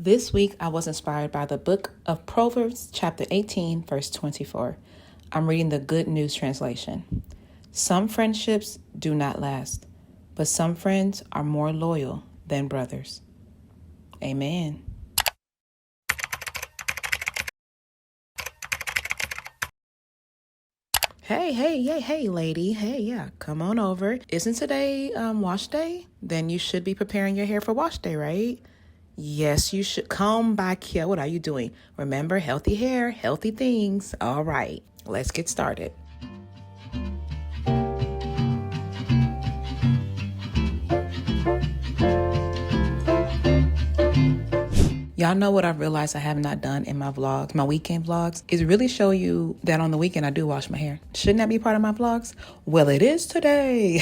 This week, I was inspired by the book of Proverbs, chapter 18, verse 24. I'm reading the Good News translation. Some friendships do not last, but some friends are more loyal than brothers. Amen. Hey, lady. Hey, yeah, come on over. Isn't today wash day? Then you should be preparing your hair for wash day, right? Yes, you should. Come back here. What are you doing? Remember, healthy hair, healthy things. All right, let's get started. Y'all know what I've realized I have not done in my vlogs, my weekend vlogs, is really show you that on the weekend I do wash my hair. Shouldn't that be part of my vlogs? Well, it is today.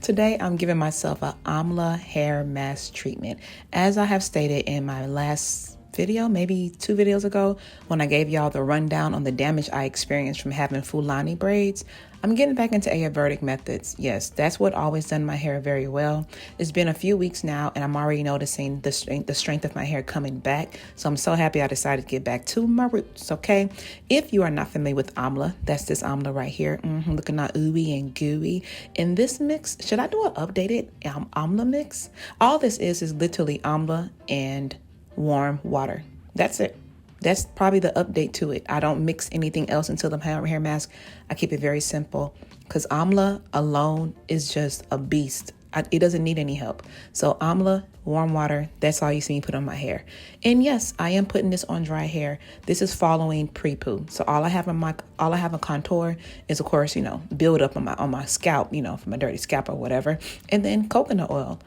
Today, I'm giving myself a Amla hair mask treatment. As I have stated in my last video, maybe 2 videos ago, when I gave y'all the rundown on the damage I experienced from having Fulani braids, I'm getting back into Ayurvedic methods. Yes, that's what always done my hair very well. It's been a few weeks now, and I'm already noticing the strength of my hair coming back. So I'm so happy I decided to get back to my roots, okay? If you are not familiar with Amla, that's this Amla right here, looking all ooey and gooey. In this mix, should I do an updated Amla mix? All this is literally Amla and warm water. That's it. That's probably the update to it. I don't mix anything else until the hair mask. I keep it very simple because Amla alone is just a beast. It doesn't need any help. So Amla, warm water, that's all you see me put on my hair. And yes, I am putting this on dry hair. This is following pre-poo. So all I have on contour is, of course, build up on my scalp, from a dirty scalp or whatever. And then coconut oil.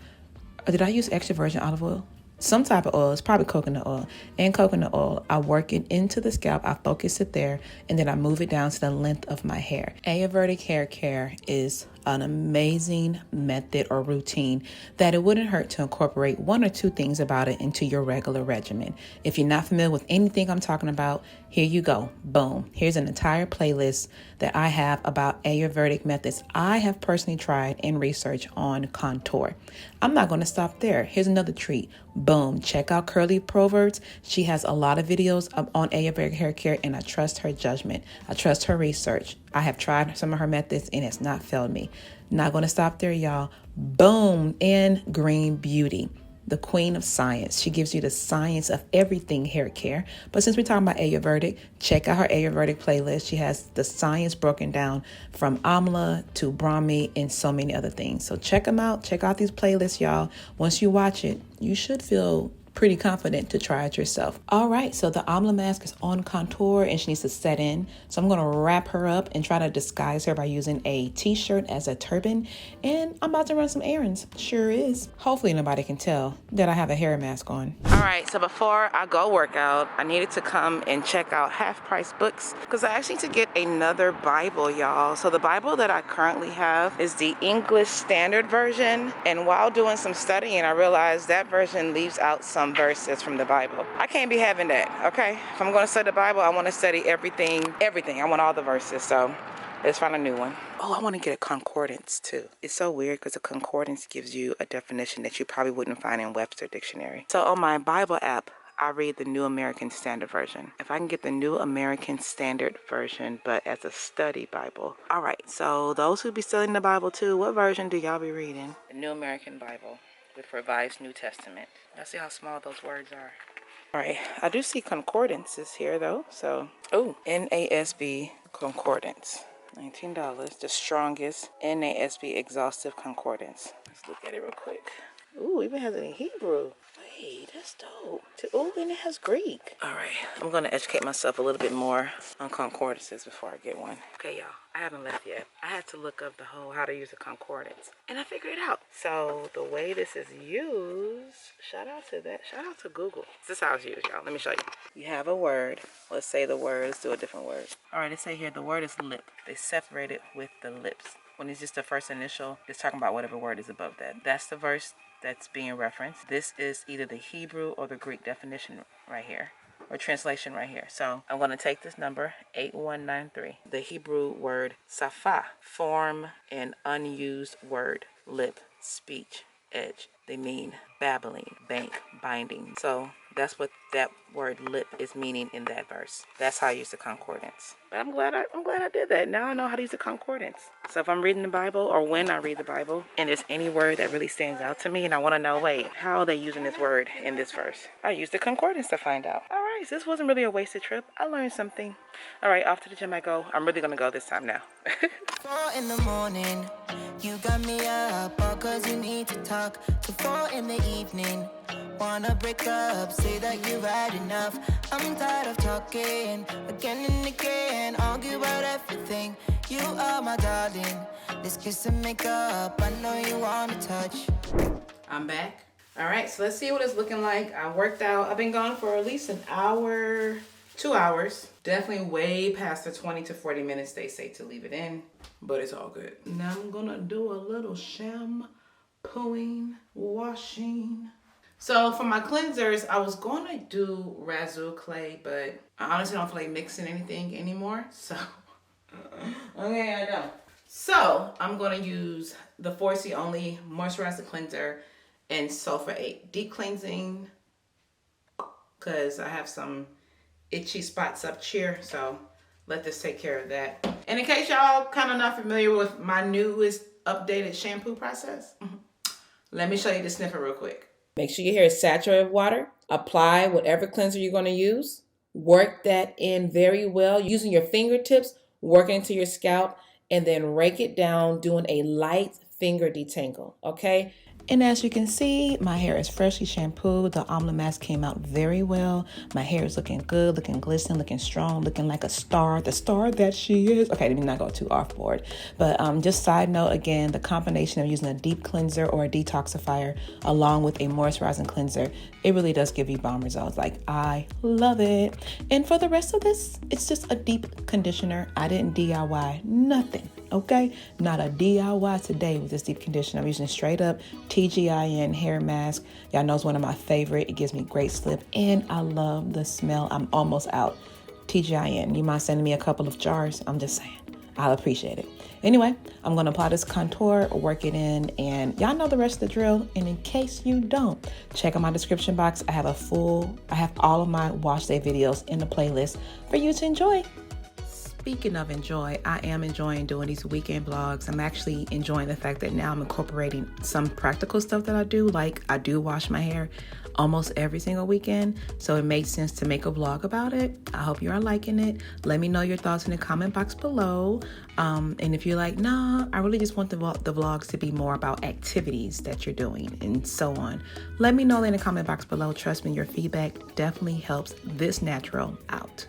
Or did I use extra virgin olive oil? Some type of oil. It's probably coconut oil. And coconut oil, I work it into the scalp. I focus it there, and then I move it down to the length of my hair. Ayurvedic hair care is an amazing method or routine that it wouldn't hurt to incorporate 1 or 2 things about it into your regular regimen. If you're not familiar with anything I'm talking about, here you go. Boom. Here's an entire playlist that I have about Ayurvedic methods I have personally tried and researched on contour. I'm not going to stop there. Here's another treat. Boom. Check out Curly Proverbs. She has a lot of videos on Ayurvedic hair care, and I trust her judgment. I trust her research. I have tried some of her methods, and it's not failed me. Not going to stop there, y'all. Boom. And Green Beauty, the queen of science. She gives you the science of everything hair care. But since we're talking about Ayurvedic, check out her Ayurvedic playlist. She has the science broken down from Amla to Brahmi and so many other things. So check them out. Check out these playlists, y'all. Once you watch it, you should feel pretty confident to try it yourself. All right, so the Amla mask is on contour and she needs to set in. So I'm gonna wrap her up and try to disguise her by using a t-shirt as a turban. And I'm about to run some errands. Sure is. Hopefully nobody can tell that I have a hair mask on. All right, so before I go work out, I needed to come and check out Half Price Books because I actually need to get another Bible, y'all. So the Bible that I currently have is the English Standard Version. And while doing some studying, I realized that version leaves out some verses from the Bible. I can't be having that, okay? If I'm going to study the Bible, I want to study everything. I want all the verses, so let's find a new one. Oh, I want to get a concordance too. It's so weird because a concordance gives you a definition that you probably wouldn't find in Webster Dictionary. So on my Bible app, I read the New American Standard Version. If I can get the New American Standard Version, but as a study Bible. All right, so those who be studying the Bible too, what version do y'all be reading? The New American Bible with Revised New Testament. Let's see how small those words are. All right, I do see concordances here though. So, NASB Concordance, $19, the strongest NASB exhaustive concordance. Let's look at it real quick. Ooh, even has it in Hebrew. Wait, that's dope. Oh, and it has Greek. All right, I'm gonna educate myself a little bit more on concordances before I get one. Okay, y'all, I haven't left yet. I had to look up the whole how to use a concordance, and I figured it out. So the way this is used, shout out to that. Shout out to Google. This is how it's used, y'all. Let me show you. You have a word. Let's say the word. Let's do a different word. All right, they say here the word is lip. They separate it with the lips. When it's just the first initial, it's talking about whatever word is above that. That's the verse that's being referenced. This is either the Hebrew or the Greek definition right here, or translation right here. So I'm going to take this number, 8193. The Hebrew word safa, form an unused word, lip, speech, edge. They mean babbling, bank, binding. So that's what that word lip is meaning in that verse. That's how I use the concordance. But I'm glad I did that. Now I know how to use the concordance. So if I'm reading the Bible, or when I read the Bible, and there's any word that really stands out to me and I want to know, wait, how are they using this word in this verse? I use the concordance to find out. All right, so this wasn't really a wasted trip. I learned something. All right, off to the gym I go. I'm really gonna go this time now. 4 in the morning, you got me up, all cause you need to talk. To 4 in the evening, wanna break up, say that you've had enough. I'm tired of talking, again and again, argue about everything. You are my darling, this kiss and make up, I know you wanna touch. I'm back. All right, so let's see what it's looking like. I worked out. I've been gone for at least an hour, 2 hours. Definitely way past the 20 to 40 minutes they say to leave it in, but it's all good. Now I'm gonna do a little shampooing, washing. So for my cleansers, I was gonna do Razul clay, but I honestly don't feel like mixing anything anymore. So, okay, I know. So I'm gonna use the 4C Only Moisturizer Cleanser and Sulfur 8 Deep Cleansing, because I have some itchy spots up here, so let this take care of that. And in case y'all kind of not familiar with my newest updated shampoo process, let me show you the snippet real quick. Make sure your hair is saturated with water. Apply whatever cleanser you're going to use. Work that in very well using your fingertips, work it into your scalp, and then rake it down doing a light finger detangle, okay? And as you can see, my hair is freshly shampooed. The omelet mask came out very well. My hair is looking good, looking glistening, looking strong, looking like a star, the star that she is. Okay, let me not go too off board. But just side note, again, the combination of using a deep cleanser or a detoxifier along with a moisturizing cleanser, it really does give you bomb results. Like, I love it. And for the rest of this, it's just a deep conditioner. I didn't DIY nothing. Okay, not a DIY today with this deep conditioner. I'm using straight up TGIN hair mask. Y'all know it's one of my favorite. It gives me great slip and I love the smell. I'm almost out. TGIN, you mind sending me a couple of jars? I'm just saying, I'll appreciate it. Anyway, I'm going to apply this contour, work it in, and y'all know the rest of the drill. And in case you don't, check out my description box. I have all of my wash day videos in the playlist for you to enjoy. Speaking of enjoy, I am enjoying doing these weekend vlogs. I'm actually enjoying the fact that now I'm incorporating some practical stuff that I do. Like, I do wash my hair almost every single weekend, so it makes sense to make a vlog about it. I hope you are liking it. Let me know your thoughts in the comment box below. And if you're like, nah, I really just want the vlogs to be more about activities that you're doing and so on, let me know in the comment box below. Trust me, your feedback definitely helps this natural out.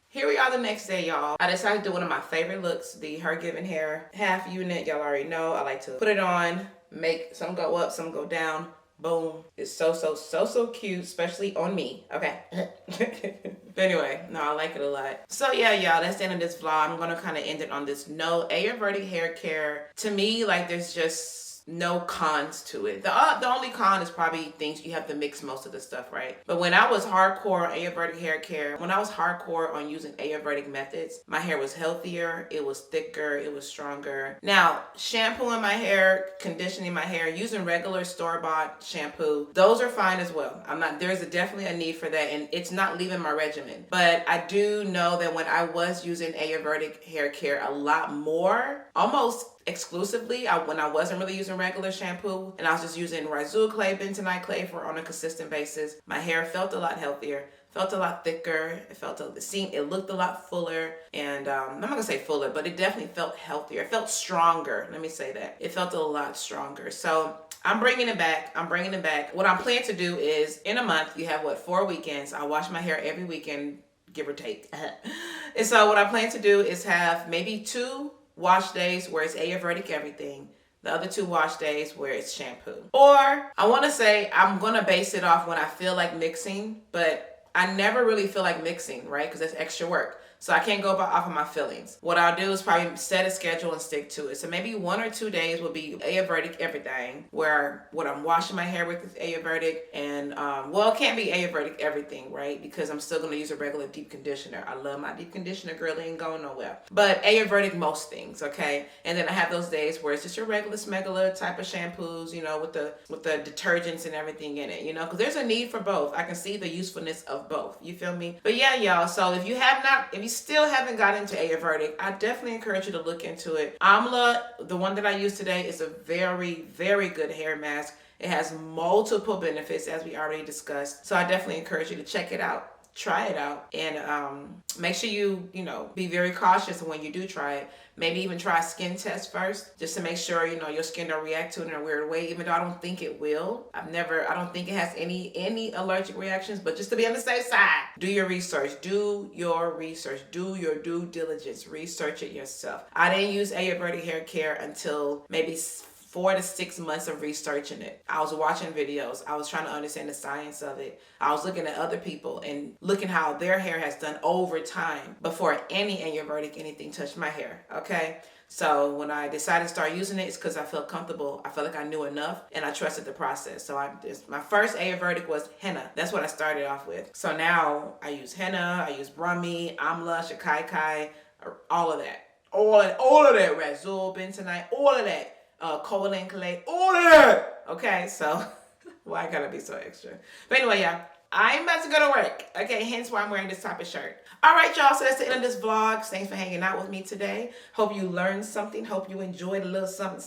Here we are the next day, y'all. I decided to do one of my favorite looks, the Her Given Hair half unit. Y'all already know I like to put it on, make some go up, some go down, Boom. It's so cute, especially on me. Okay. But anyway, no, I like it a lot. So yeah, y'all, that's the end of this vlog. I'm gonna kind of end it on this note. Ayurvedic hair care, to me, like, there's just no cons to it. The only con is probably things you have to mix most of the stuff, right? But when I was hardcore on Ayurvedic hair care, when I was hardcore on using Ayurvedic methods, my hair was healthier, it was thicker, it was stronger. Now, shampooing my hair, conditioning my hair, using regular store-bought shampoo, those are fine as well. There's definitely a need for that, and it's not leaving my regimen. But I do know that when I was using Ayurvedic hair care a lot more, almost exclusively, when I wasn't really using regular shampoo and I was just using Razul clay, bentonite clay on a consistent basis, my hair felt a lot healthier, felt a lot thicker, it looked a lot fuller, and I'm not gonna say fuller, but it definitely felt healthier. It felt stronger, let me say that. It felt a lot stronger. So I'm bringing it back. What I'm planning to do is, in a month, you have 4 weekends. I wash my hair every weekend, give or take. And so what I plan to do is have maybe 2 wash days where it's Ayurvedic everything, the other 2 wash days where it's shampoo. Or I want to say I'm going to base it off when I feel like mixing, but I never really feel like mixing, right? Because that's extra work. So I can't go off of my feelings. What I'll do is probably set a schedule and stick to it. So maybe 1 or 2 days will be Ayurvedic everything, where what I'm washing my hair with is Ayurvedic, and well, it can't be Ayurvedic everything, right? Because I'm still going to use a regular deep conditioner. I love my deep conditioner, girl, it ain't going nowhere. But Ayurvedic most things, okay? And then I have those days where it's just your regular smegula type of shampoos, you know, with the detergents and everything in it, you know, because there's a need for both. I can see the usefulness of both. You feel me? But yeah, y'all. So if you still haven't got into Ayurvedic, I definitely encourage you to look into it. Amla, the one that I use today, is a very, very good hair mask. It has multiple benefits, as we already discussed. So I definitely encourage you to check it out. Try it out, and make sure you be very cautious when you do try it. Maybe even try a skin test first, just to make sure your skin don't react to it in a weird way, even though I don't think it will. I don't think it has any allergic reactions, but just to be on the safe side, do your research, do your due diligence, research it yourself. I didn't use Ayurvedic hair care until maybe 4 to 6 months of researching it. I was watching videos. I was trying to understand the science of it. I was looking at other people and looking how their hair has done over time before any Ayurvedic anything touched my hair, okay? So when I decided to start using it, it's because I felt comfortable. I felt like I knew enough and I trusted the process. So my first Ayurvedic was henna. That's what I started off with. So now I use henna, I use Brahmi, Amla, Shakaikai, all of that. All of that, Razul, bentonite, all of that. Colon clay, all of that. Okay, so why I gotta be so extra? But anyway, y'all, I'm about to go to work. Okay, hence why I'm wearing this type of shirt. All right, y'all, so that's the end of this vlog. Thanks for hanging out with me today. Hope you learned something. Hope you enjoyed a little something.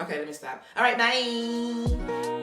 Okay, let me stop. All right, bye.